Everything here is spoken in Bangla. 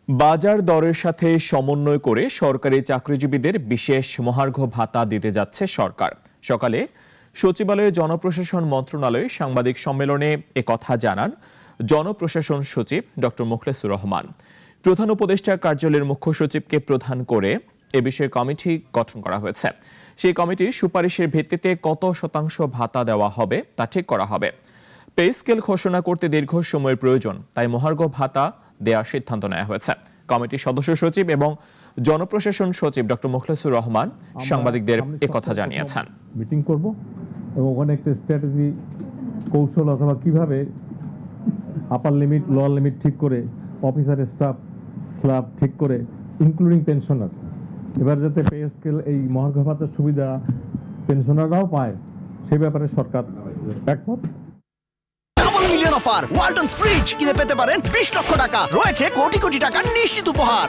বাজার দরের সাথে সমন্বয় করে সরকারি চাকরিজীবীদের বিশেষ মহার্ঘ ভাতা দিতে যাচ্ছে সরকার। সকালে সচিবালয়ের জনপ্রশাসন মন্ত্রণালয়ে সাংবাদিক সম্মেলনে একথা জানান জনপ্রশাসন সচিব ডক্টর মোখলেসুর রহমান। প্রধান উপদেষ্টা কার্যালয়ের মুখ্য সচিবকে প্রধান করে এ বিষয়ে কমিটি গঠন করা হয়েছে। সেই কমিটির সুপারিশের ভিত্তিতে কত শতাংশ ভাতা দেওয়া হবে তা ঠিক করা হবে। পে স্কেল ঘোষণা করতে দীর্ঘ সময়ের প্রয়োজন, তাই মহার্ঘ ভাতা দেওয়ার সিদ্ধান্ত নেওয়া হয়েছে। কমিটির সদস্য সচিব এবং জনপ্রশাসন সচিব ডক্টর মোখলেসুর রহমান সাংবাদিকদের একথা জানিয়েছেন। মিটিং করব এবং ওখানে একটা স্ট্র্যাটেজি কৌশল অথবা কিভাবে আপার লিমিট লোয়ার লিমিট ঠিক করে অফিসার স্টাফ স্ল্যাব ঠিক করে ইনক্লুডিং পেনশনার, এবার যাতে পে স্কেল এই মহার্ঘ ভাতার সুবিধা পেনশনাররাও পায় সেই ব্যাপারে সরকার একমত। মিলিয়ন অফার ওয়ালটন ফ্রিজ কিনে পেতে পারেন 20 লক্ষ টাকা, রয়েছে কোটি কোটি টাকার নিশ্চিত উপহার।